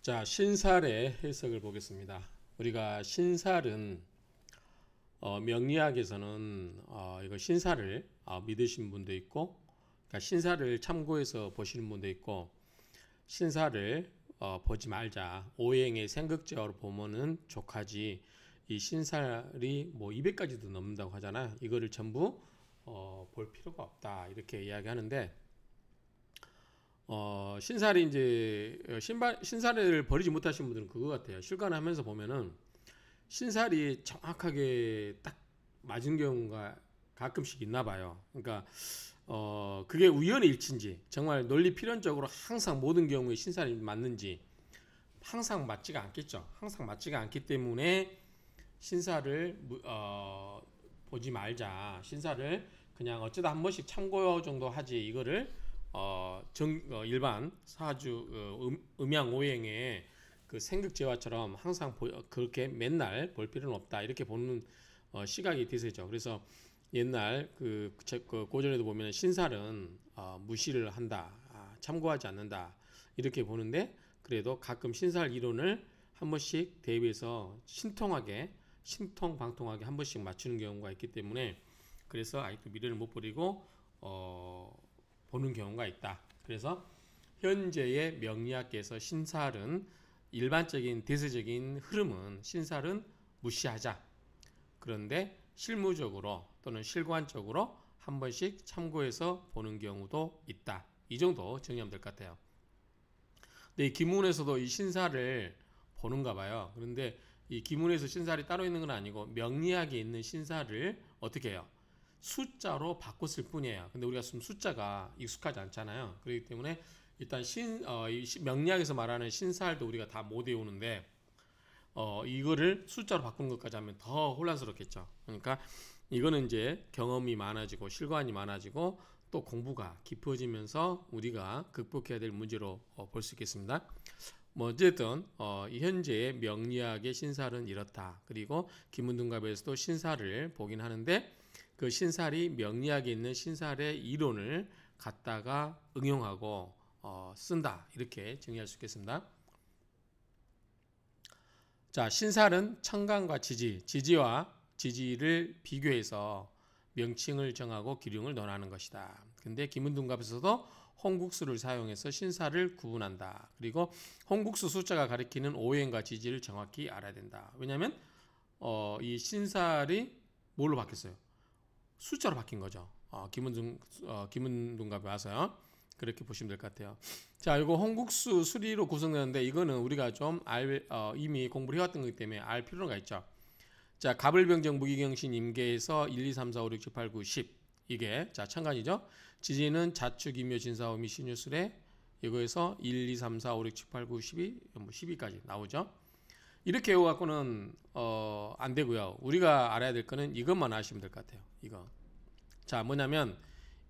자, 신살의 해석을 보겠습니다. 우리가 신살은 명리학에서는 이거 신살을 믿으신 분도 있고, 그러니까 신살을 참고해서 보시는 분도 있고, 신살을 보지 말자, 오행의 생극제어로 보면은 족하지, 이 신살이 뭐 200가지도 넘는다고 하잖아. 이거를 전부 볼 필요가 없다, 이렇게 이야기하는데, 신살이 이제 신살을 버리지 못하신 분들은 그거 같아요. 실관하면서 보면은 신살이 정확하게 딱 맞은 경우가 가끔씩 있나 봐요. 그러니까 그게 우연의 일치인지, 정말 논리 필연적으로 항상 모든 경우에 신살이 맞는지, 항상 맞지가 않겠죠. 항상 맞지가 않기 때문에 신살을 보지 말자. 신살을 그냥 어쩌다 한 번씩 참고 정도 하지, 이거를 일반 사주 음양 오행의 그 생극제화처럼 항상 그렇게 맨날 볼 필요는 없다, 이렇게 보는 시각이 대세죠. 그래서 옛날 그 고전에도 보면 신살은 무시를 한다, 참고하지 않는다, 이렇게 보는데, 그래도 가끔 신살 이론을 한 번씩 대비해서 신통방통하게 한 번씩 맞추는 경우가 있기 때문에, 그래서 아직도 미래를 못 버리고 보는 경우가 있다. 그래서 현재의 명리학계에서 신살은 일반적인 대세적인 흐름은 신살은 무시하자. 그런데 실무적으로 또는 실관적으로 한 번씩 참고해서 보는 경우도 있다. 이 정도 정리하면 될 것 같아요. 근데 이 기문에서도 이 신살을 보는가 봐요. 그런데 이 기문에서 신살이 따로 있는 건 아니고 명리학에 있는 신살을 어떻게 해요? 숫자로 바꿨을 뿐이에요. 근데 우리가 지금 숫자가 익숙하지 않잖아요. 그렇기 때문에 일단 명리학에서 말하는 신살도 우리가 다 못 외우는데, 이거를 숫자로 바꾸는 것까지 하면 더 혼란스럽겠죠. 그러니까 이거는 이제 경험이 많아지고 실관이 많아지고 또 공부가 깊어지면서 우리가 극복해야 될 문제로 볼 수 있겠습니다. 뭐 어쨌든 이 현재의 명리학의 신살은 이렇다. 그리고 기문등갑에서도 신살을 보긴 하는데, 그 신살이 명리학에 있는 신살의 이론을 갖다가 응용하고 쓴다, 이렇게 정의할 수 있겠습니다. 자, 신살은 청강과 지지와 지지를 비교해서 명칭을 정하고 기륭을 논하는 것이다. 근데 기문등갑에서도 홍국수를 사용해서 신살을 구분한다. 그리고 홍국수 숫자가 가리키는 오행과 지지를 정확히 알아야 된다. 왜냐하면 이 신살이 뭘로 바뀌었어요? 숫자로 바뀐 거죠. 기문등갑에 와서요. 그렇게 보시면 될 것 같아요. 자, 이거 홍국수 수리로 구성되는데, 이거는 우리가 좀 이미 공부를 해왔던 거기 때문에 알 필요가 있죠. 자, 갑을병정 무기경신 임계에서 1, 2, 3, 4, 5, 6, 7, 8, 9, 10. 이게, 자, 천간이죠. 지지는 자축, 임묘, 진사오미, 신유술에 이거에서 1, 2, 3, 4, 5, 6, 7, 8, 9, 12, 뭐 12까지 나오죠. 이렇게 외워갖고는 안 되고요. 우리가 알아야 될 거는 이것만 아시면 될 것 같아요. 이거. 자, 뭐냐면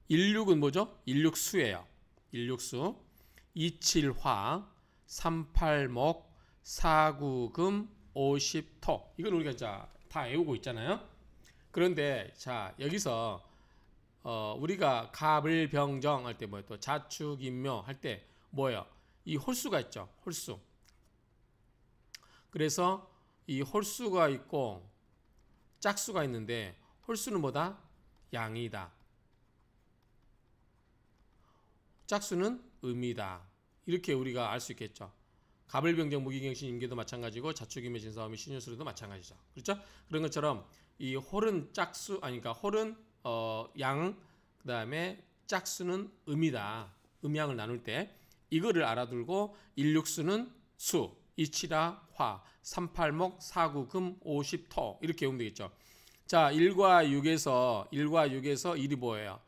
16은 뭐죠? 일육수예요. 일육수. 27화, 38목, 49금, 50토. 이건 우리가 자 다 외우고 있잖아요. 그런데 자, 여기서 우리가 갑을 병정 할 때 뭐예요? 또 자축 인묘 할 때 뭐예요? 이 홀수가 있죠. 홀수. 그래서 이 홀수가 있고 짝수가 있는데, 홀수는 뭐다? 양이다. 짝수는 음이다. 이렇게 우리가 알 수 있겠죠. 갑을병정 무기경신 임계도 마찬가지고 자축임의 진사오미 신유술에도 마찬가지죠. 그렇죠? 그런 것처럼 이 홀은 짝수, 그러니까 홀은 양, 그 다음에 짝수는 음이다. 음양을 나눌 때 이거를 알아두고, 일육수는 수, 이치라 화, 38목, 49금, 50토 이렇게 외우면 되겠죠. 자, 1과 6에서 1이 뭐예요?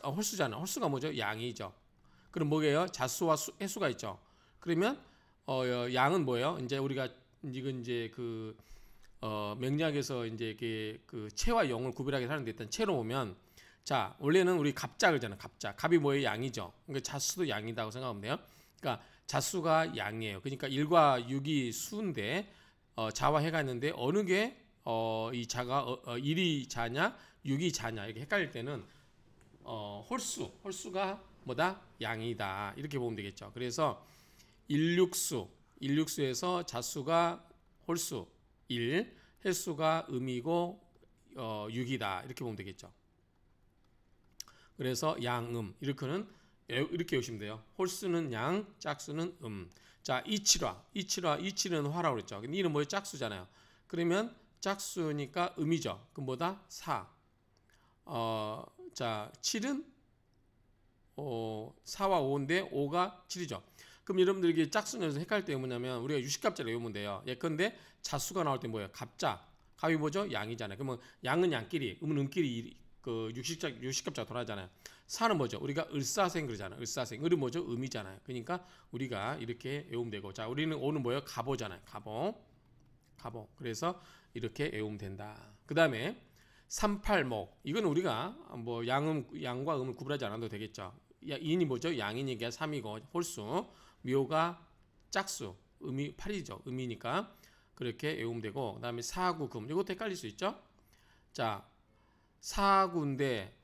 홀수잖아. 홀수가 뭐죠? 양이죠. 그럼 뭐예요? 자수와 해수가 있죠. 그러면 양은 뭐예요? 이제 우리가 이건 이제 명리학에서 이제 그 체와 영을 구별하게 하는데, 일단 체로 보면, 자, 원래는 우리 갑자 그러잖아. 갑자. 갑이 뭐예요? 양이죠. 그러니까 자수도 양이다고 생각하면 돼요. 그러니까 자수가 양이에요. 그러니까 1과 6이 수인데 자와 해가 있는데, 어느 게 이 자가 1이 자냐 6이 자냐 이렇게 헷갈릴 때는 홀수가 뭐다? 양이다. 이렇게 보면 되겠죠. 그래서 일육수, 일육수에서 자수가 홀수 1, 횟수가 음이고 6이다. 이렇게 보면 되겠죠. 그래서 양음 이렇게 외우시면 돼요. 홀수는 양, 짝수는 자, 이칠은 화라고 그랬죠. 근데 이는 뭐예요? 짝수잖아요. 그러면 짝수니까 음이죠. 그럼 뭐다? 4. 자, 7은 4와 5인데 5가 7이죠. 그럼 여러분들이 짝수는 헷갈릴 때 뭐냐면 우리가 유식갑자를 외우면 돼요. 예컨대 자수가 나올 때 뭐예요? 갑자. 갑이 뭐죠? 양이잖아요. 그러면 양은 양끼리, 음은 음끼리 그 유식갑자가 돌아가잖아요. 사는 뭐죠? 우리가 을사생 그러잖아요. 을사생. 을은 뭐죠? 음이잖아요. 그러니까 우리가 이렇게 외우면 되고. 자, 우리는 오는 뭐예요? 가보잖아요. 가보. 그래서 이렇게 외우면 된다. 그 다음에 38목. 이건 우리가 뭐 양과 음을 구분하지 않아도 되겠죠. 인이 뭐죠? 양이니까 3이고 홀수. 묘가 짝수. 음이 8이죠. 음이니까 그렇게 외우면 되고. 그 다음에 사구금. 이것도 헷갈릴 수 있죠? 자, 사구금인데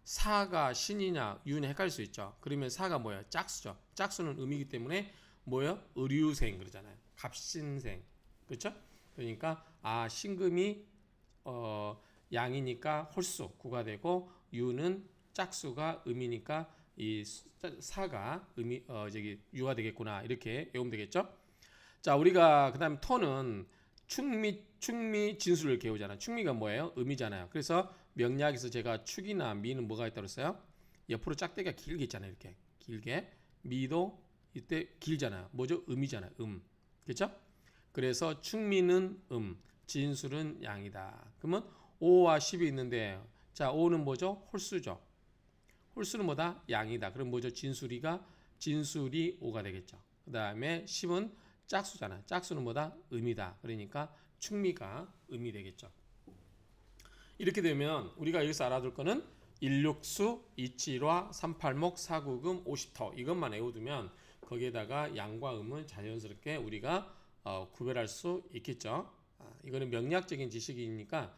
사가 신이냐 유냐 헷갈릴 수 있죠. 그러면 사가 뭐예요? 짝수죠. 짝수는 음이기 때문에 뭐예요? 의류생 그러잖아요. 갑신생. 그렇죠? 그러니까 신금이 양이니까 홀수 구가 되고 유는 짝수가 음이니까 이 사가 유가 되겠구나. 이렇게 외우면 되겠죠? 자, 우리가 그다음에 토는 축미 진수를 배우잖아요. 축미가 뭐예요? 음이잖아요. 그래서 명리학에서 제가 축이나 미는 뭐가 있다고 했어요? 옆으로 짝대기가 길게 있잖아요. 이렇게 길게. 미도 이때 길잖아요. 뭐죠? 음이잖아요. 그렇죠? 그래서 축미는 진술은 양이다. 그러면 5와 10이 있는데 자, 5는 뭐죠? 홀수죠. 홀수는 뭐다? 양이다. 그럼 뭐죠? 진술이 5가 되겠죠. 그 다음에 10은 짝수잖아. 짝수는 뭐다? 음이다. 그러니까 축미가 음이 되겠죠. 이렇게 되면 우리가 여기서 알아둘 거는 일육수, 이칠화, 38목, 사구금, 50터 이것만 외워두면 거기에다가 양과 음을 자연스럽게 우리가 구별할 수 있겠죠. 이거는 명리학적인 지식이니까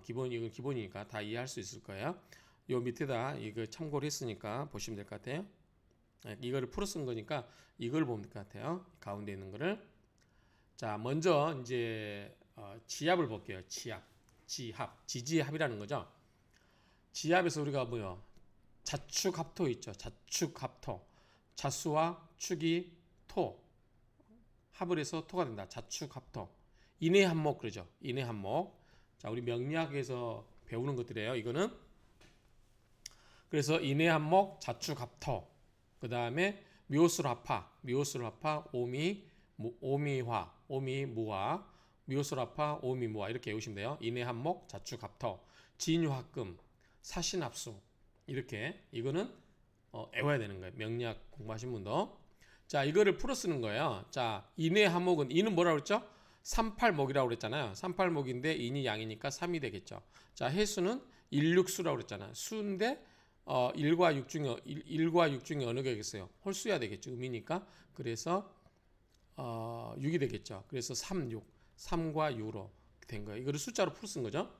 이건 기본이니까 다 이해할 수 있을 거예요. 요 밑에다 이거 참고를 했으니까 보시면 될 것 같아요. 이거를 풀어 쓴 거니까 이걸 보면 될 것 같아요. 가운데 있는 거를. 자, 먼저 이제 지합을 볼게요. 지지합이라는 거죠. 지합에서 우리가 뭐요? 자축합토 있죠. 자축합토. 자수와 축이 토. 합을 해서 토가 된다. 자축합토. 인해한목 그러죠. 인해한목. 자, 우리 명리학에서 배우는 것들이에요. 이거는. 그래서 인해한목, 자축합토. 그 다음에 묘술합화, 오미화, 오미무화, 묘술합화, 오미무화 이렇게 외우시면 돼요. 인해한목, 자축합토, 진유합금, 사신합수 이렇게 이거는 외워야 되는 거예요. 명리학 공부하신 분도. 자, 이거를 풀어 쓰는 거예요. 자, 인해한목은 인은 뭐라고 그랬죠? 38목이라고 그랬잖아요. 38목인데 인이 양이니까 3이 되겠죠. 자, 해수는 일육수라고 그랬잖아요. 수인데 1과 6 중에 어느 개겠어요? 홀수야 되겠죠. 음이니까. 그래서 6이 되겠죠. 그래서 3과 6로 된 거예요. 이거를 숫자로 풀어 쓴 거죠.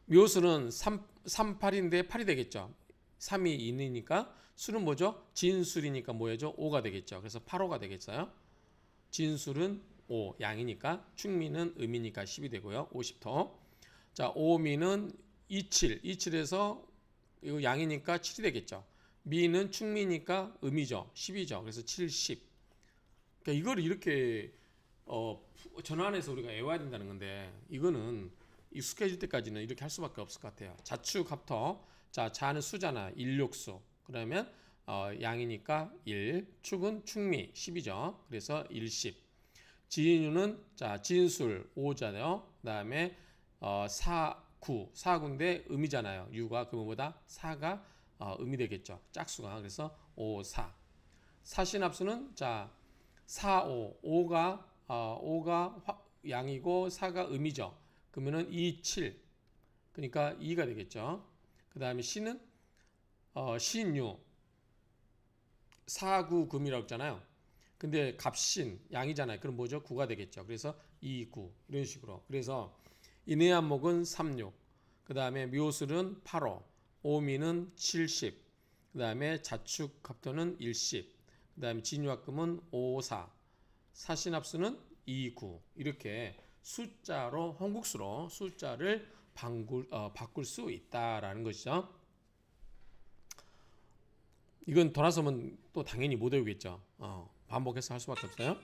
묘수는 38인데 8이 되겠죠. 3이 인이니까 수는 뭐죠? 진술이니까 뭐죠? 5가 되겠죠. 그래서 8호가 되겠어요. 진술은 5, 양이니까 축미는 음이니까 10이 되고요. 50터. 자, 오미는 27에서 이거 양이니까 7이 되겠죠. 미는 축미니까 음이죠. 10이죠. 그래서 70. 그러니까 이걸 이렇게 전환해서 우리가 외워야 된다는 건데 이거는 익숙해질 때까지는 이렇게 할 수밖에 없을 것 같아요. 자축합터. 자, 자는 수잖아. 일육수. 그러면 양이니까 1, 축은 축미 10이죠. 그래서 10. 지인유는 자, 진술 5잖아요. 그다음에 4구인데 음이잖아요. 유가 그거보다 4가 음이 되겠죠. 짝수가. 그래서 5, 4. 사신합수는 자, 4, 5가 양이고 4가 음이죠. 그러면은 2, 7. 그러니까 2가 되겠죠. 그다음에 신은 신유 4, 9 금이라고 했잖아요. 근데 갑신 양이잖아요. 그럼 뭐죠? 9가 되겠죠. 그래서 2, 9 이런 식으로. 그래서 인해한목은 36. 그 다음에 묘술은 8호. 오미는 70. 그 다음에 자축합토는 10. 그 다음에 진유합금은 5, 4, 사신합수는 2, 9 이렇게 숫자로 홍국수로 숫자를 바꿀 수 있다라는 것이죠. 이건 돌아서면 또 당연히 못 외우겠죠. 반복해서 할 수밖에 없어요.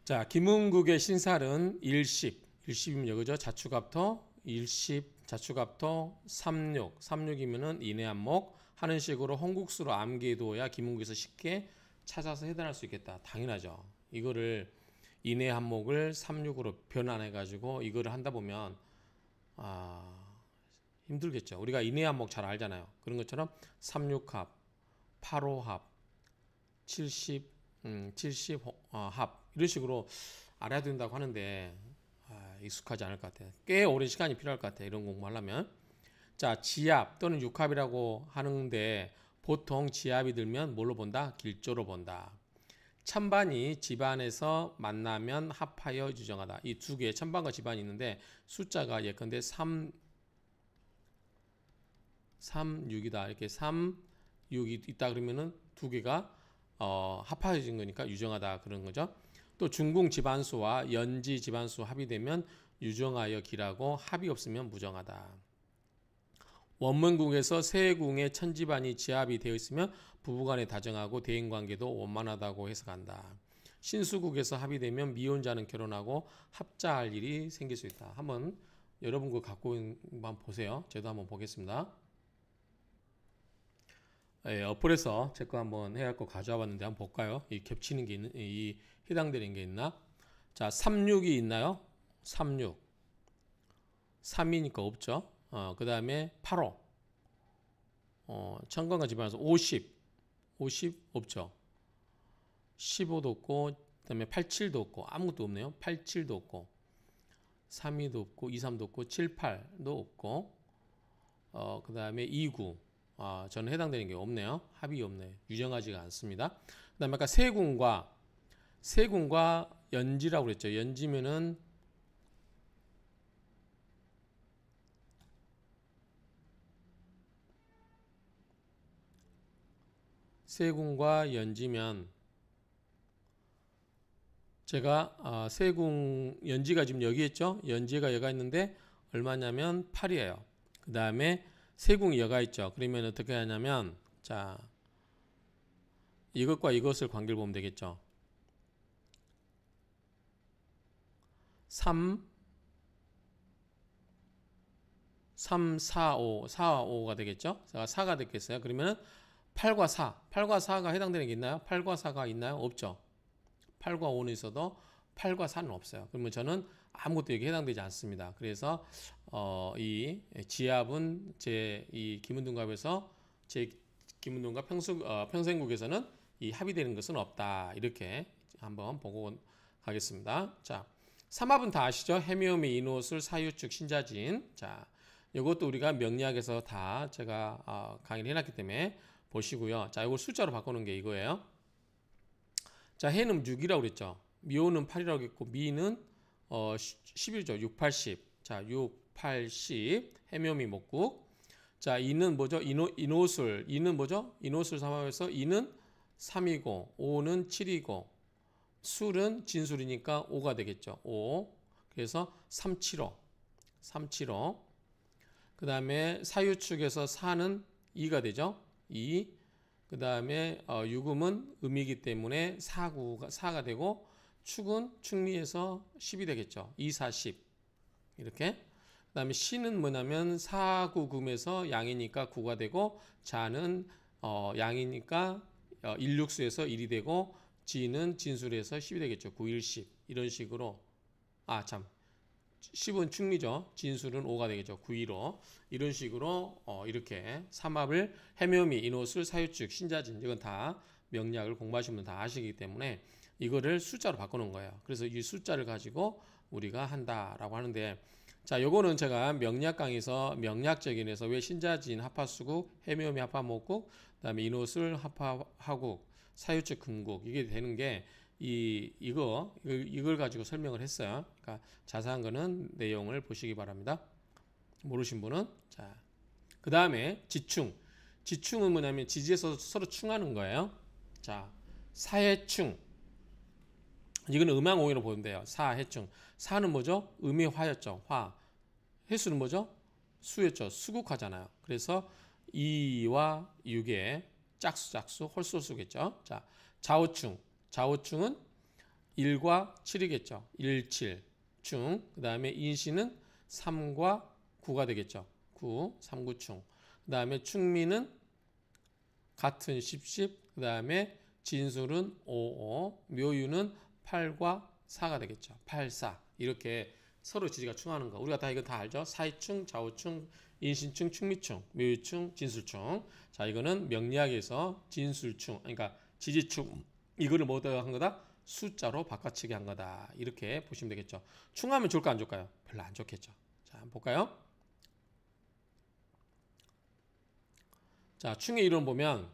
자, 김은국의 신살은 일십이면 여기죠. 자축합토, 일십, 자축합토, 36, 36이면은 인해한목 하는 식으로 홍국수로 암기해둬야 김은국에서 쉽게 찾아서 해당할 수 있겠다. 당연하죠. 이거를 인해한목을 36으로 변환해가지고 이거를 한다 보면 힘들겠죠. 우리가 인해한목 잘 알잖아요. 그런 것처럼 36합, 85합, 70합 이런 식으로 알아야 된다고 하는데 익숙하지 않을 것 같아요. 꽤 오랜 시간이 필요할 것 같아요. 이런 공부하려면. 자, 지합 또는 육합이라고 하는데 보통 지합이 들면 뭘로 본다? 길조로 본다. 찬반이 집안에서 만나면 합하여 유정하다. 이 두 개의 찬반과 집안이 있는데 숫자가 예컨대 3, 6이다. 이렇게 3, 6이 있다 그러면은 두 개가 합하여진 거니까 유정하다 그런 거죠. 또 중궁 집안수와 연지 집안수 합이 되면 유정하여 기라고 합이 없으면 무정하다. 원문국에서 세 궁의 천집안이 지합이 되어 있으면 부부간에 다정하고 대인관계도 원만하다고 해석한다. 신수국에서 합이 되면 미혼자는 결혼하고 합자할 일이 생길 수 있다. 한번 여러분 거 갖고 있는 거 한번 보세요. 저도 한번 보겠습니다. 어플에서 제 거 한번 해야 할 거 가져와 봤는데 한번 볼까요? 이 겹치는 게 있는, 이 해당되는 게 있나? 자, 36이 있나요? 36. 3이니까 없죠. 그 다음에 85. 천간과 집안에서 50. 50 없죠. 15도 없고, 그 다음에 87도 없고, 아무것도 없네요. 87도 없고, 32도 없고, 23도 없고, 78도 없고, 그 다음에 29. 저는 해당되는 게 없네요. 합이 없네요. 유정하지가 않습니다. 그 다음에 아까 세궁과 연지라고 그랬죠. 연지면은 세궁과 연지면 제가 세궁 연지가 지금 여기 있죠. 연지가 여가 있는데 얼마냐면 8이에요. 그 다음에 세궁이 여가 있죠. 그러면 어떻게 하냐면 자 이것과 이것을 관계를 보면 되겠죠. 3, 4, 5, 4, 5가 되겠죠. 4가 됐겠어요. 그러면은 8과 4, 8과 4가 해당되는 게 있나요? 8과 4가 있나요? 없죠. 8과 5는 있어도 8과 4는 없어요. 그러면 저는 아무것도 여기 해당되지 않습니다. 그래서 이 지합은 제 이 김은동갑에서 제 김은동갑 평생국에서는 이 합이 되는 것은 없다. 이렇게 한번 보고 가겠습니다. 자, 삼합은 다 아시죠? 해묘미, 인호술, 사유축, 신자진. 자, 이것도 우리가 명리학에서 다 제가 강의를 해놨기 때문에 보시고요. 자, 이걸 숫자로 바꾸는 게 이거예요. 자, 해는 6이라고 그랬죠. 미호는 8이라고 했고 미는 11이죠. 6, 8, 10. 자, 6, 8, 10. 해묘미 목국. 자, 이는 뭐죠? 인호술. 이는 뭐죠? 인호술 삼합에서 이는 3이고 5는 7이고 술은 진술이니까 5가 되겠죠. 5. 그래서 375. 375. 그 다음에 사유축에서 4는 2가 되죠. 2. 그 다음에 유금은 음이기 때문에 4가 되고 축은 축미에서 10이 되겠죠. 2, 4, 10. 이렇게. 그 다음에 신은 뭐냐면 4, 9, 금에서 양이니까 9가 되고 자는 양이니까 1, 6수에서 1이 되고 지는 진술에서 10이 되겠죠. 9, 1, 10. 이런 식으로 10은 축미죠. 진술은 5가 되겠죠. 9, 2로. 이런 식으로 이렇게 삼합을 해묘미, 인호술, 사유축, 신자진 이건 다 명리학을 공부하시면 다 아시기 때문에 이거를 숫자로 바꾸는 거예요. 그래서 이 숫자를 가지고 우리가 한다라고 하는데 자, 요거는 제가 명리학 강의에서 명리학적인 에서 왜 신자진 합하수국, 해묘미 합하목국, 그다음에 인호술 합하하국, 사유축 금국 이게 되는 게 이걸 가지고 설명을 했어요. 그러니까 자세한 거는 내용을 보시기 바랍니다. 모르신 분은 자, 그 다음에 지충. 지충은 뭐냐면 지지에서 서로 충하는 거예요. 자, 사해충. 이거는 음양오해로 보면 돼요. 사해충. 사는 뭐죠? 음의 화였죠. 화. 해수는 뭐죠? 수였죠. 수국화잖아요. 그래서 2와 6의 짝수, 홀수수겠죠. 자, 좌우충. 좌우충은 1과 7이겠죠. 1, 7. 충. 그 다음에 인신은 3과 9가 되겠죠. 9, 3, 9충. 그 다음에 충미는 같은 10, 그 다음에 진술은 5, 5. 묘유는 8과 4가 되겠죠. 8, 4. 이렇게 서로 지지가 충하는 거. 우리가 이거 다 알죠? 사이충, 좌우충, 인신충, 충미충, 묘유충, 진술충. 자, 이거는 명리학에서 진술충, 그러니까 지지충. 이거를 뭐다 한 거다? 숫자로 바꿔치기 한 거다. 이렇게 보시면 되겠죠. 충하면 좋을까 안 좋을까요? 별로 안 좋겠죠. 자, 한번 볼까요? 자, 충의 이론 보면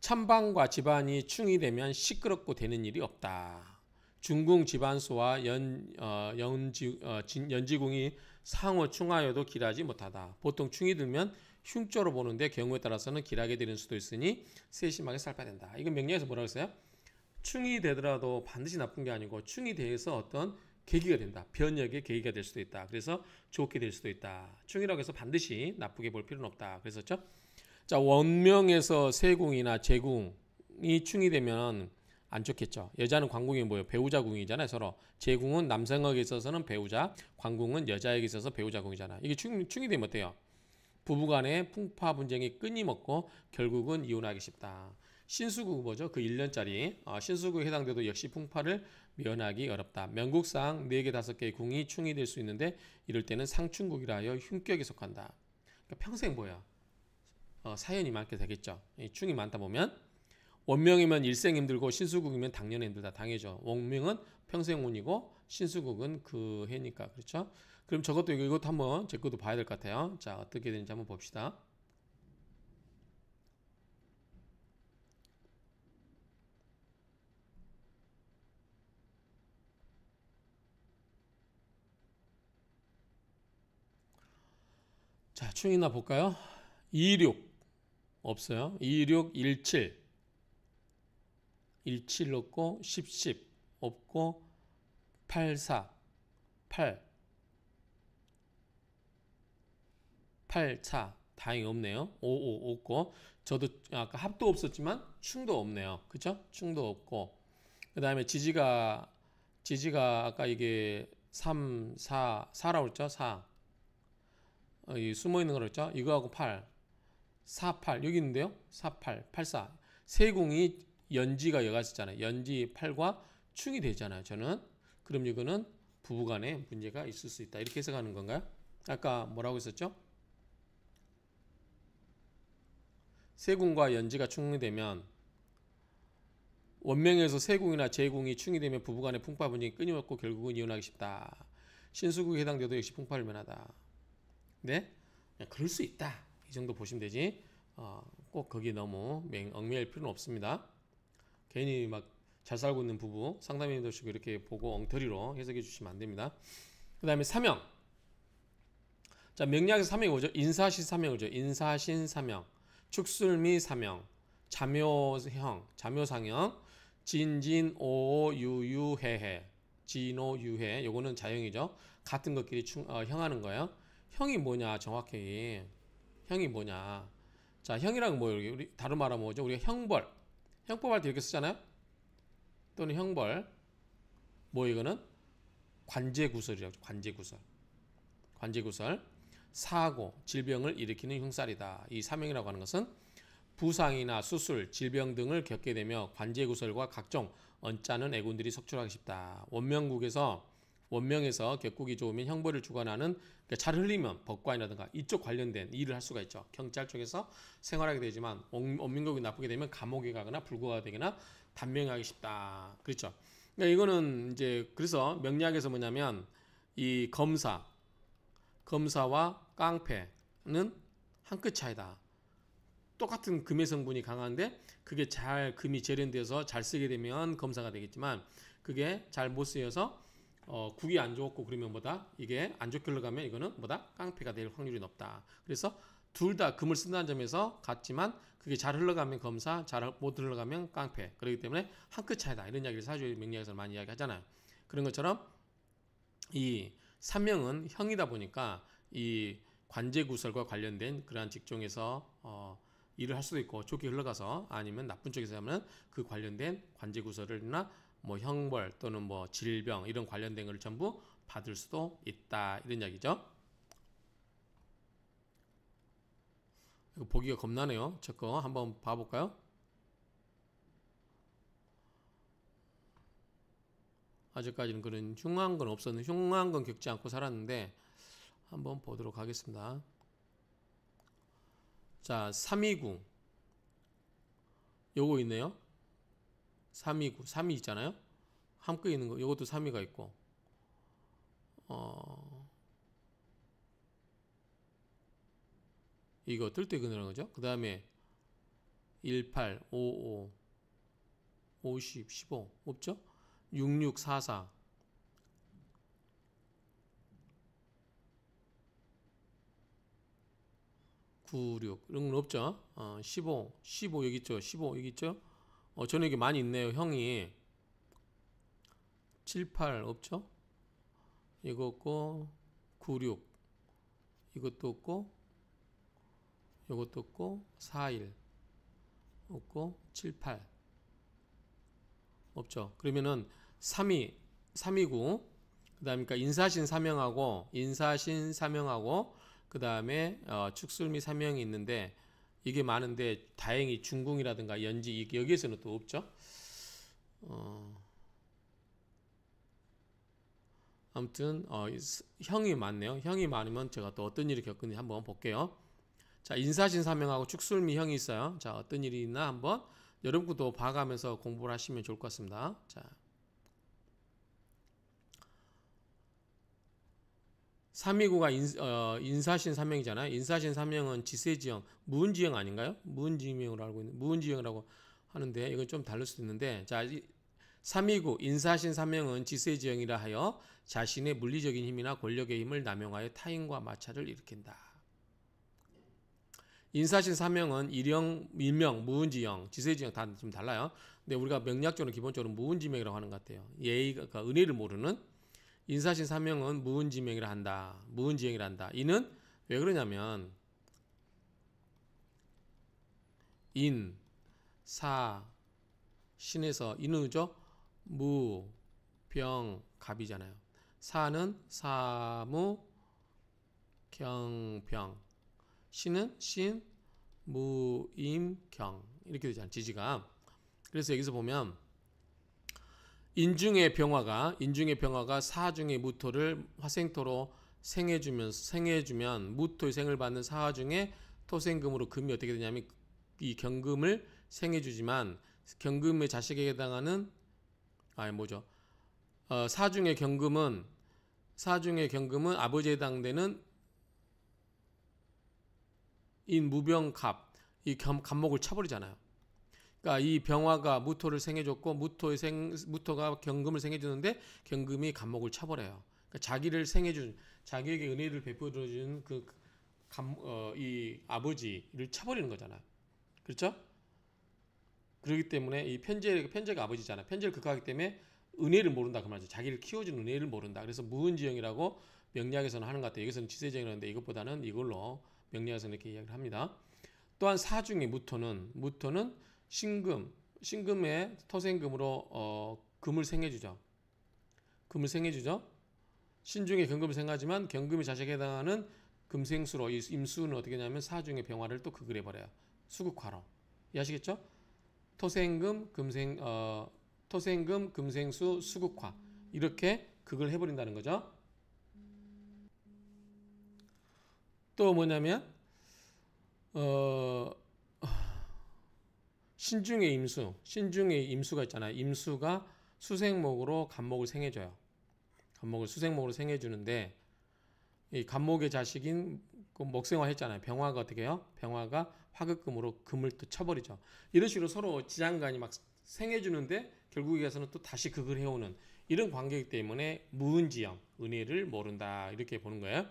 찬방과 집안이 충이 되면 시끄럽고 되는 일이 없다. 중궁 집안소와 연지궁이 상호 충하여도 길하지 못하다. 보통 충이 들면 흉조로 보는데 경우에 따라서는 길하게 되는 수도 있으니 세심하게 살펴야 된다. 이건 명리학에서 뭐라고 했어요? 충이 되더라도 반드시 나쁜 게 아니고 충이 돼서 어떤 계기가 된다. 변혁의 계기가 될 수도 있다. 그래서 좋게 될 수도 있다. 충이라고 해서 반드시 나쁘게 볼 필요는 없다. 그랬었죠? 자, 원명에서 세궁이나 제궁이 충이 되면 안 좋겠죠. 여자는 관궁이 뭐예요? 배우자 궁이잖아요. 서로. 제궁은 남성에게 있어서는 배우자, 관궁은 여자에게 있어서 배우자 궁이잖아. 이게 충이 되면 어때요? 부부간의 풍파 분쟁이 끊임없고 결국은 이혼하기 쉽다. 신수국 뭐죠? 그 1년짜리 신수국에 해당돼도 역시 풍파를 면하기 어렵다. 명국상 4개, 5개의 궁이 충이 될 수 있는데 이럴 때는 상충국이라 하여 흉격에 속한다. 그러니까 평생 뭐야? 사연이 많게 되겠죠. 충이 많다 보면 원명이면 일생 힘들고 신수국이면 당년 힘들다. 당해죠. 원명은 평생 운이고 신수국은 그 해니까. 그렇죠? 그럼 저것도 이것도 한번 제 것도 봐야 될 것 같아요. 자, 어떻게 되는지 한번 봅시다. 자, 충이나 볼까요? 26 없어요. 26, 17 17 없고 10 없고 84 8 84 다행히 없네요. 55 없고 저도 아까 합도 없었지만 충도 없네요. 그쵸? 충도 없고 그 다음에 지지가 아까 이게 3, 4라고 그랬죠? 4 이 숨어있는 거로 했죠? 이거하고 8 4, 8 여기 있는데요? 4, 8 8, 4 세궁이 연지가 여가 있었잖아요. 연지 8과 충이 되잖아요. 저는 그럼 이거는 부부간에 문제가 있을 수 있다. 이렇게 해석하는 건가요? 아까 뭐라고 했었죠? 세궁과 연지가 충이 되면 원명에서 세궁이나 제궁이 충이 되면 부부간의 풍파 분쟁이 끊임없고 결국은 이혼하기 쉽다. 신수국에 해당돼도 역시 풍파를 면하다. 네? 그럴 수 있다. 이 정도 보시면 되지. 꼭 거기에 너무 얽매일 필요는 없습니다. 괜히 막 잘 살고 있는 부부 상담인도 시고 이렇게 보고 엉터리로 해석해 주시면 안 됩니다. 그 다음에 사명. 자, 명리학에서 사명이 뭐죠? 인사시 사명이죠. 인사신 사명, 축술미 사명, 자묘형, 자묘상형, 진진오 유유해해, 진오유해. 요거는 자형이죠. 같은 것끼리 형하는 거예요. 형이 뭐냐? 정확히 형이 뭐냐? 자, 형이랑 뭐예요? 우리 다른 말하면 뭐죠? 우리가 형벌, 형법할 때 이렇게 쓰잖아요. 또는 형벌. 뭐 이거는 관제구설이라고. 관제구설. 관제구설. 사고, 질병을 일으키는 흉살이다. 이 사명이라고 하는 것은 부상이나 수술, 질병 등을 겪게 되며 관제구설과 각종 언짢은 애군들이 속출하기 쉽다. 원명에서 격국이 좋으면 형벌을 주관하는, 그러니까 잘 흘리면 법관이라든가 이쪽 관련된 일을 할 수가 있죠. 경찰 쪽에서 생활하게 되지만 원명국이 나쁘게 되면 감옥에 가거나 불구가 되거나 단명하기 쉽다. 그렇죠. 그러니까 이거는 이제 그래서 명리학에서 뭐냐면 이 검사와 깡패는 한 끗 차이다. 똑같은 금의 성분이 강한데 그게 잘 금이 재련돼서 잘 쓰게 되면 검사가 되겠지만 그게 잘 못 쓰여서 국이 안 좋고 그러면 뭐다? 이게 안 좋게 흘러가면 이거는 뭐다? 깡패가 될 확률이 높다. 그래서 둘 다 금을 쓴다는 점에서 같지만 그게 잘 흘러가면 검사, 잘 못 흘러가면 깡패. 그렇기 때문에 한 끗 차이다. 이런 이야기를 사주의 명리학에서 많이 이야기하잖아요. 그런 것처럼 이 삼명은 형이다 보니까 이 관제구설과 관련된 그러한 직종에서 일을 할 수도 있고 좋게 흘러가서 아니면 나쁜 쪽에서 하면 그 관련된 관제구설이나 뭐 형벌 또는 뭐 질병 이런 관련된 걸 전부 받을 수도 있다. 이런 이야기죠. 이거 보기가 겁나네요. 저 거 한번 봐볼까요? 아직까지는 그런 흉한 건 없었는데 흉한 건 겪지 않고 살았는데 한번 보도록 하겠습니다. 자, 329 요거 있네요. 329 3이 있잖아요. 함께 있는 거 요것도 3위가 있고 이거 뜰 때 그늘한 거죠. 그 다음에 18, 55, 50, 15 없죠? 66, 44 96 이런 건 없죠. 15, 15 여기 있죠. 15 여기 있죠. 저는 이게 많이 있네요. 형이 7, 8 없죠. 이거 없고 96 이것도 없고 이것도 없고 41 없고 7, 8 없죠. 그러면은 3위 329 그다음에 그러니까 인사신 사명하고 그다음에 축술미 사명이 있는데 이게 많은데 다행히 중궁이라든가 연지 여기에서는 또 없죠. 아무튼 형이 많네요. 형이 많으면 제가 또 어떤 일이 겪는지 한번 볼게요. 자, 인사신 사명하고 축술미 형이 있어요. 자, 어떤 일이 있나 한번 여러분도 봐가면서 공부를 하시면 좋을 것 같습니다. 자, 329가 인사신 사명이잖아요. 인사신 사명은 지세지형, 무은지형 아닌가요? 무은지명으로 알고 있는 무은지형이라고 하는데 이건 좀 다를 수도 있는데 자, 329 인사신 사명은 지세지형이라 하여 자신의 물리적인 힘이나 권력의 힘을 남용하여 타인과 마찰을 일으킨다. 인사신 사명은 일형, 일명, 무은지형, 지세지형 다 좀 달라요. 근데 우리가 명리학적으로 기본적으로 무은지명이라고 하는 것 같아요. 예의가 그러니까 은혜를 모르는 인사신 사명은 무은지명이라 한다. 무은지형이라 한다. 이는 왜 그러냐면 인, 사, 신에서 인은 그죠? 무, 병, 갑이잖아요. 사는 사무, 경병. 신은 신, 무, 임, 경 이렇게 되잖아요. 지지가. 그래서 여기서 보면 인중의 병화가 사중의 무토를 화생토로 생해주면 무토의 생을 받는 사화중에 토생금으로 금이 어떻게 되냐면 이 경금을 생해주지만 경금의 자식에게 해당하는 사중의 경금은 아버지에 해당되는 인무병갑 이 갑목을 쳐버리잖아요. 그러니까 이 병화가 무토를 생해줬고 무토가 경금을 생해주는데 경금이 갑목을 쳐버려요. 그러니까 자기를 생해준 자기에게 은혜를 베풀어준 이 아버지를 쳐버리는 거잖아요. 그렇죠? 그렇기 때문에 이 편제가 아버지잖아요. 편제를 극하기 때문에 은혜를 모른다 그 말이죠. 자기를 키워준 은혜를 모른다. 그래서 무은지형이라고 명리학에서는 하는 것 같아요. 여기서는 지세지형이라는데 이것보다는 이걸로 명리학에서는 이렇게 이야기를 합니다. 또한 사중의 무토는 신금의 토생금으로 금을 생해주죠. 신중에 경금을 생하지만 경금이 자식에 해당하는 금생수로 이 임수는 어떻게 하냐면 사중의 병화를 또 극을 해버려요. 수극화로. 이해하시겠죠? 토생금, 금생수, 수극화 이렇게 극을 해버린다는 거죠. 또 뭐냐면 신중의 임수가 있잖아요. 임수가 수생목으로 갑목을 생해줘요. 갑목을 수생목으로 생해주는데 이 갑목의 자식인 그 목생화 했잖아요. 병화가 어떻게 해요? 병화가 화극금으로 금을 또 쳐버리죠. 이런 식으로 서로 지장간이 막 생해주는데 결국에 가서는 또 다시 극을 해오는 이런 관계이기 때문에 무은지형, 은혜를 모른다 이렇게 보는 거예요.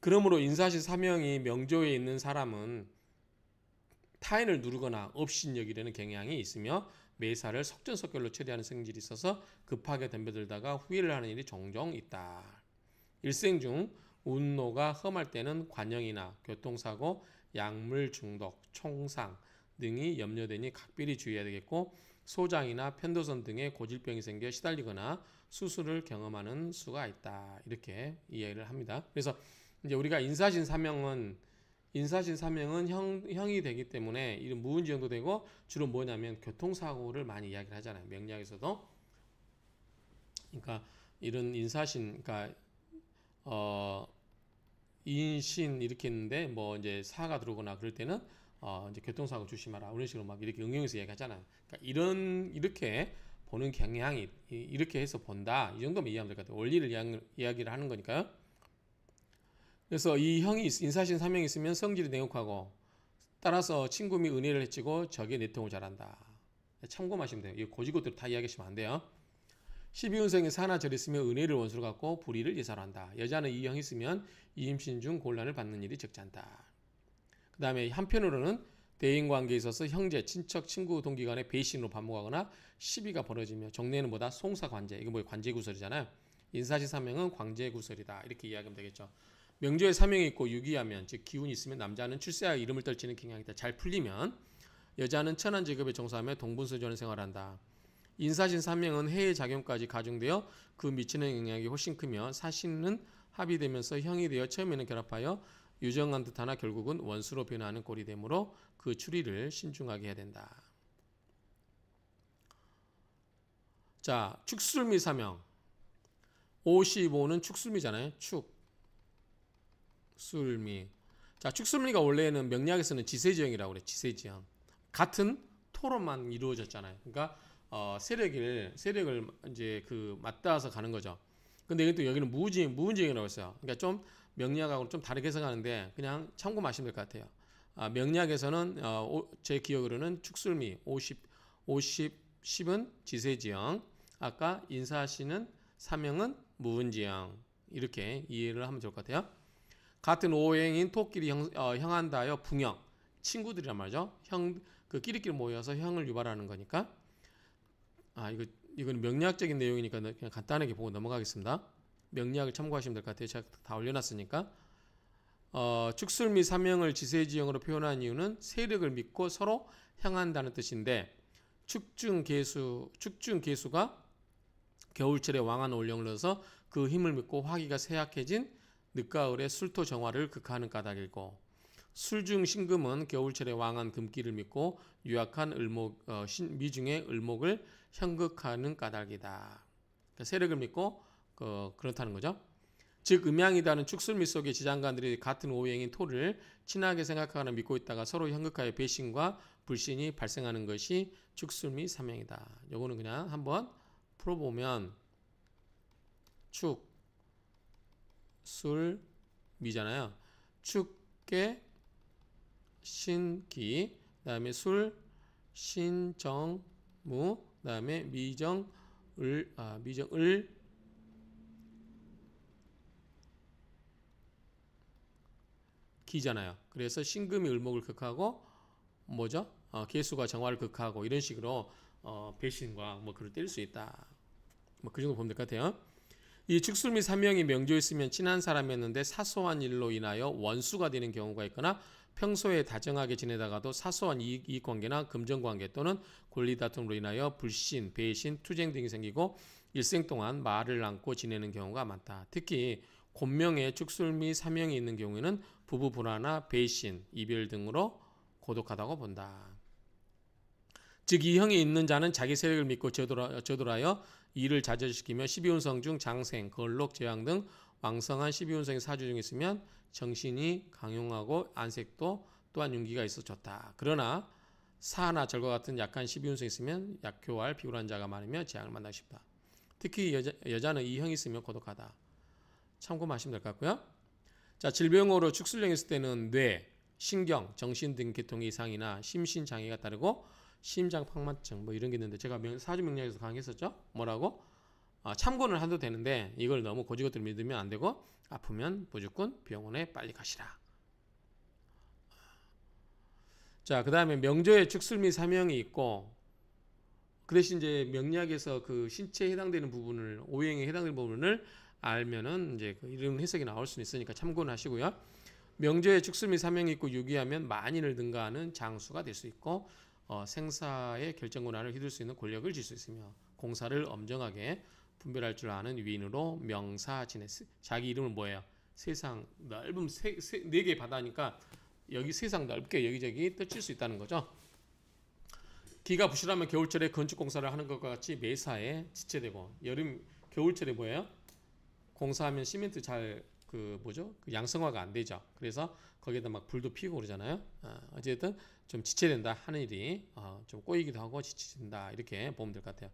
그러므로 인사시 사명이 명조에 있는 사람은 타인을 누르거나 업신여기려는 경향이 있으며 매사를 속전속결로 처리하는 성질이 있어서 급하게 덤벼들다가 후회를 하는 일이 종종 있다. 일생 중 운노가 험할 때는 관영이나 교통사고, 약물 중독, 총상 등이 염려되니 각별히 주의해야 되겠고, 소장이나 편도선 등의 고질병이 생겨 시달리거나 수술을 경험하는 수가 있다. 이렇게 이해를 합니다. 그래서 이제 우리가 인사신 사명은 형이 되기 때문에 이런 무은지형도 되고, 주로 뭐냐면 교통사고를 많이 이야기를 하잖아요. 명리학에서도. 그러니까 이런 인사신, 그러니까 인신 이렇게 했는데 뭐 이제 사가 들어오거나 그럴 때는 이제 교통사고 조심하라 이런 식으로 막 이렇게 응용해서 얘기하잖아요. 그러니까 이렇게 보는 경향이 이렇게 해서 본다. 이 정도면 이해하면 될 것 같아요. 원리를 이야기를 하는 거니까요. 그래서 이 형이 인사신 사명이 있으면 성질이 냉혹하고, 따라서 친구 및 은혜를 해치고 적의 내통을 잘한다. 참고하시면 돼요. 이 고지고대로 다 이야기하시면 안 돼요. 12운성에 사나 절 있으면 은혜를 원수로 갖고 불의를 예사로 한다. 여자는 이 형이 있으면 이임신 중 곤란을 받는 일이 적지 않다. 그 다음에 한편으로는 대인관계에 있어서 형제, 친척, 친구, 동기 간의 배신으로 반복하거나 시비가 벌어지며, 종래는 뭐다? 송사관제. 이거 뭐예요? 관제구설이잖아요. 인사시 사명은 관제구설이다. 이렇게 이야기하면 되겠죠. 명조에 사명이 있고 유기하면, 즉 기운이 있으면 남자는 출세하여 이름을 떨치는 경향이 있다. 잘 풀리면 여자는 천한 직업에 종사하며 동분서주하는 생활을 한다. 인사신 사명은 해의 작용까지 가중되어 그 미치는 영향이 훨씬 크며, 사신은 합의되면서 형이 되어 처음에는 결합하여 유정한 듯하나 결국은 원수로 변화하는 꼴이 되므로 그 추리를 신중하게 해야 된다. 자, 축술미 사명. 55는 축술미잖아요. 축술미. 자, 축술미가 원래는 명리학에서는 지세지형이라고 그래. 지세지형. 같은 토로만 이루어졌잖아요. 그러니까 세력을 이제 그 맞닿아서 가는 거죠. 근데 이것도 여기는 무운지형이라고 했어요. 그러니까 좀 명리학하고 좀 다르게 해석하는데 그냥 참고하시면 될 것 같아요. 명리학에서는 제 기억으로는 축술미 10은 지세지형, 아까 인사시는 사명은 무운지형, 이렇게 이해를 하면 좋을 것 같아요. 같은 오행인 토끼리 형한다여 붕형, 친구들이란 말이죠. 그 끼리끼리 모여서 형을 유발하는 거니까. 이건 명리학적인 내용이니까 그냥 간단하게 보고 넘어가겠습니다. 명리학을 참고하시면 될 것 같아요. 제가 다 올려놨으니까. 축술미 사명을 지세지형으로 표현한 이유는 세력을 믿고 서로 향한다는 뜻인데, 축중계수가 겨울철에 왕한 올령을 넣어서 그 힘을 믿고 화기가 쇠약해진 늦가을의 술토 정화를 극하는 까닭이고, 술중신금은 겨울철에 왕한 금기를 믿고 유약한 미중의 을목을 현극하는 까닭이다. 그러니까 세력을 믿고 그렇다는 거죠. 즉 음양이다는 축술미 속의 지장간들이 같은 오행인 토를 친하게 생각하거나 믿고 있다가 서로 현극하여 배신과 불신이 발생하는 것이 축술미 사명이다. 요거는 그냥 한번 풀어보면 축, 술, 미잖아요. 축계, 신기, 그다음에 술, 신정무, 그다음에 미정을 기잖아요. 그래서 신금이 을목을 극하고 뭐죠? 계수가 정화를 극하고 이런 식으로 배신과 뭐 그를 때릴 수 있다. 뭐 그 정도 보면 될 것 같아요. 이 축술미 사명이 명조에 있으면 친한 사람이었는데 사소한 일로 인하여 원수가 되는 경우가 있거나, 평소에 다정하게 지내다가도 사소한 이익관계나 금전관계 또는 권리다툼으로 인하여 불신, 배신, 투쟁 등이 생기고 일생 동안 말을 안고 지내는 경우가 많다. 특히 곤명에 축술미 사명이 있는 경우에는 부부 불화나 배신, 이별 등으로 고독하다고 본다. 즉 이 형이 있는 자는 자기 세력을 믿고 저돌하여 일을 자제시키며 12운성 중 장생, 걸록, 제왕 등 왕성한 12운성의 사주 중에 있으면 정신이 강용하고 안색도 또한 윤기가 있어 좋다. 그러나 사나 절과 같은 약한 12운성이 있으면 약효할 비굴한 자가 많으며 재앙을 만나기 쉽다. 특히 여자는 이 형이 있으면 고독하다. 참고하시면 될 것 같고요. 자, 질병으로 축술령이 있을 때는 뇌, 신경, 정신 등 계통의 이상이나 심신장애가 따르고 심장팍만증 뭐 이런 게 있는데, 제가 사주명리학에서 강의했었죠. 뭐라고? 참고는 해도 되는데 이걸 너무 고지것대로 믿으면 안 되고 아프면 무조건 병원에 빨리 가시라. 자, 그 다음에 명조의 축술 및 사명이 있고 그 대신 이제 명리학에서 그 신체에 해당되는 부분을 오행에 해당되는 부분을 알면은 이제 그 이런 해석이 나올 수 있으니까 참고는 하시고요. 명조의 축술 및 사명이 있고 유기하면 만인을 능가하는 장수가 될 수 있고 생사의 결정 권한을 휘둘 수 있는 권력을 질 수 있으며 공사를 엄정하게 분별할 줄 아는 위인으로 명사진해. 자기 이름은 뭐예요? 세상 넓은 네 개의 바다니까 여기 세상 넓게 여기저기 떠칠 수 있다는 거죠. 기가 부실하면 겨울철에 건축 공사를 하는 것과 같이 매사에 지체되고 겨울철에 뭐예요? 공사하면 시멘트 잘 그 양성화가 안 되죠. 그래서 거기에다 막 불도 피고 그러잖아요. 어쨌든 좀 지체된다 하는 일이 좀 꼬이기도 하고 지체된다 이렇게 보면 될 것 같아요.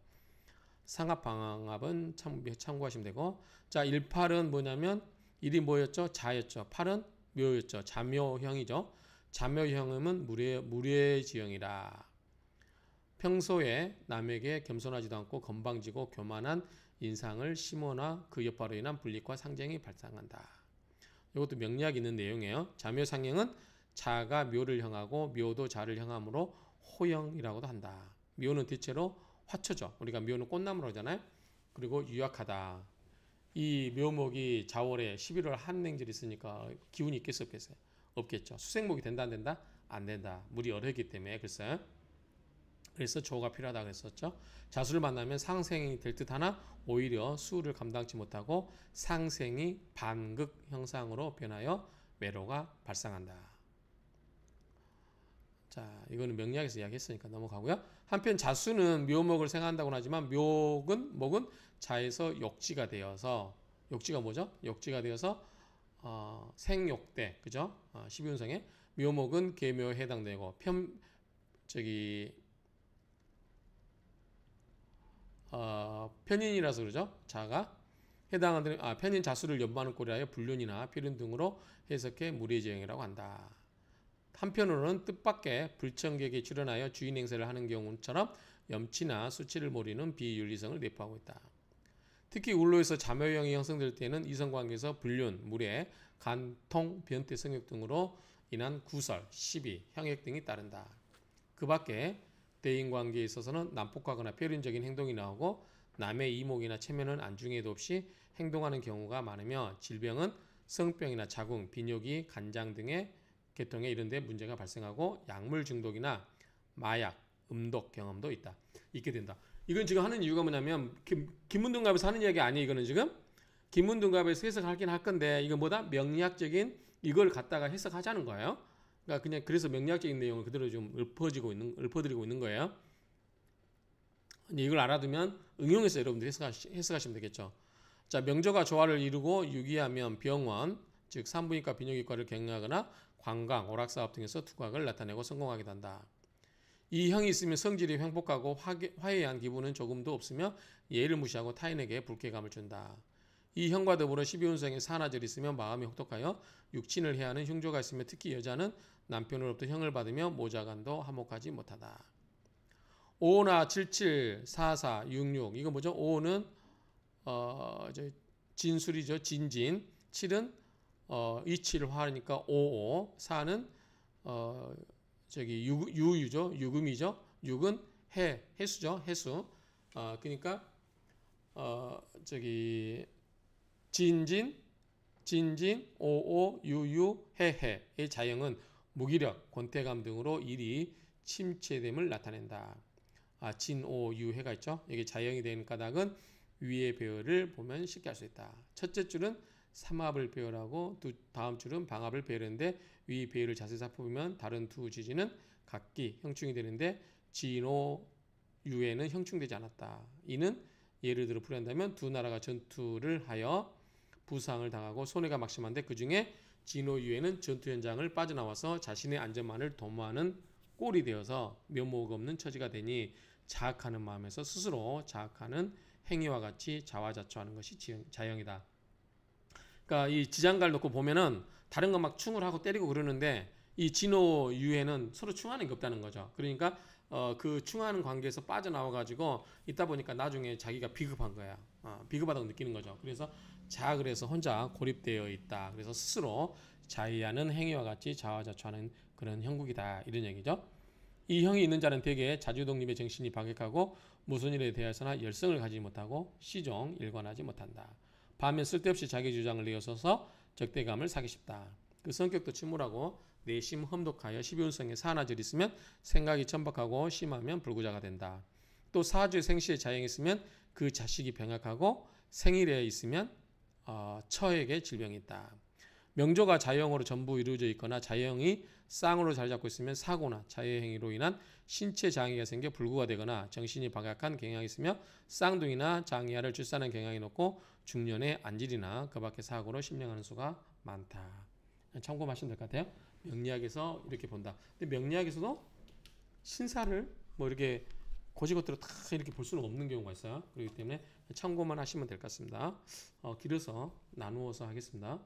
상합 방합은 참고하시면 되고 자 18은 뭐냐면 일이 뭐였죠? 자였죠. 8은 묘였죠. 자묘형이죠. 자묘형은 무례지형이라. 평소에 남에게 겸손하지도 않고 건방지고 교만한 인상을 심어나 그 여파로 인한 불이익과 상쟁이 발생한다. 이것도 명리학이 있는 내용이에요. 자묘상형은 자가 묘를 향하고 묘도 자를 향하므로 호형이라고도 한다. 묘는 대체로 화초죠. 우리가 묘는 꽃나무로 하잖아요. 그리고 유약하다. 이 묘목이 자월에 11월 한냉절이 있으니까 기운이 있겠어 없겠어요? 없겠죠. 수생목이 된다 안 된다? 안 된다. 물이 얼어있기 때문에 글쎄요. 그래서 조가 필요하다고 했었죠. 자수를 만나면 상생이 될 듯하나 오히려 수를 감당치 못하고 상생이 반극 형상으로 변하여 매로가 발생한다. 자, 이거는 명리학에서 이야기했으니까 넘어가고요. 한편 자수는 묘목을 생한다고는 하지만 목은 자에서 욕지가 되어서 욕지가 뭐죠? 욕지가 되어서 생욕대 그죠? 12운성에 묘목은 계묘에 해당되고 편인이라서 그러죠. 자가 해당하는 편인 자수를 연마하는 꼴이라여 불륜이나 필연 등으로 해석해 무례지형이라고 한다. 한편으로는 뜻밖의 불청객에 출연하여 주인 행세를 하는 경우처럼 염치나 수치를 모르는 비윤리성을 내포하고 있다. 특히 울로에서 자묘형이 형성될 때는 이성관계에서 불륜, 무례, 간통, 변태, 성욕 등으로 인한 구설, 시비, 형액 등이 따른다. 그 밖에 대인관계에 있어서는 난폭하거나 표륜적인 행동이 나오고 남의 이목이나 체면은 안중에도 없이 행동하는 경우가 많으며 질병은 성병이나 자궁, 비뇨기, 간장 등의 계통에 이런 데 문제가 발생하고 약물 중독이나 마약, 음독 경험도 있게 된다. 이건 지금 하는 이유가 뭐냐면 김문등갑에서 하는 이야기 아니에요. 이거는 지금 김문등갑에서 해석하긴 할 건데 이건 뭐다? 명리학적인 이걸 갖다가 해석하자는 거예요. 그러니까 그냥 그래서 명리학적인 내용을 그대로 좀 읊어드리고 있는 거예요. 이걸 알아두면 응용해서 여러분들 해석하시면 되겠죠. 자, 명조가 조화를 이루고 유기하면 병원, 즉 산부인과 비뇨기과를 경영하거나 관광, 오락사업 등에서 두각을 나타내고 성공하게 된다. 이 형이 있으면 성질이 횡복하고 화해한 기분은 조금도 없으며 예의를 무시하고 타인에게 불쾌감을 준다. 이 형과 더불어 12운성에 산화절이 있으면 마음이 혹독하여 육친을 해야 하는 흉조가 있으며 특히 여자는 남편으로부터 형을 받으며 모자간도 화목하지 못하다. 5나 77, 44, 66 이거 뭐죠? 5는 진술이죠. 진진. 7은 27화니까 55. 4는 유유죠. 유금이죠. 6은 해수죠. 해수. 그러니까 진진, 오오, 유유, 해해의 자형은 무기력, 권태감 등으로 일이 침체됨을 나타낸다. 진오유해가 있죠. 여기 자형이 되는 까닭은 위의 배열을 보면 쉽게 알 수 있다. 첫째 줄은 삼합을 배열하고 다음 줄은 방합을 배열했는데 위 배열을 자세히 살펴보면 다른 두 지지는 각기 형충이 되는데 진오유해는 형충되지 않았다. 이는 예를 들어 풀이한다면 두 나라가 전투를 하여 부상을 당하고 손해가 막심한데 그 중에 진오유해는 전투 현장을 빠져나와서 자신의 안전만을 도모하는 꼴이 되어서 면목 없는 처지가 되니 자학하는 마음에서 스스로 자학하는 행위와 같이 자화자초하는 것이 자형이다. 그러니까 이 지장갈 놓고 보면은 다른 거 막 충을 하고 때리고 그러는데 이 진호 유해는 서로 충하는 게 없다는 거죠. 그러니까 그 충하는 관계에서 빠져나와 가지고 있다 보니까 나중에 자기가 비급한 거야. 비급하다고 느끼는 거죠. 그래서 자학을 해서 혼자 고립되어 있다. 그래서 스스로 자의하는 행위와 같이 자화자찬하는 그런 형국이다. 이런 얘기죠. 이 형이 있는 자는 대개 자주독립의 정신이 박약하고 무슨 일에 대해서나 열성을 가지지 못하고 시종 일관하지 못한다. 반면 쓸데없이 자기 주장을 내어서서 적대감을 사기 쉽다. 그 성격도 침울하고 내심 험독하여 12운성에 사나절 있으면 생각이 천박하고 심하면 불구자가 된다. 또 사주의 생시에 자영이 있으면 그 자식이 병약하고 생일에 있으면 처에게 질병이 있다. 명조가 자영으로 전부 이루어져 있거나 자영이 쌍으로 자리 잡고 있으면 사고나 자해행위로 인한 신체 장애가 생겨 불구가 되거나 정신이 박약한 경향이 있으며 쌍둥이나 장애아를 출산한 경향이 높고 중년에 안질이나 그 밖의 사고로 심령하는 수가 많다. 참고하시면 될 것 같아요. 명리학에서 이렇게 본다. 근데 명리학에서도 신사를 뭐 이렇게 고지것대로 다 이렇게 볼 수는 없는 경우가 있어요. 그렇기 때문에 참고만 하시면 될 것 같습니다. 길어서 나누어서 하겠습니다.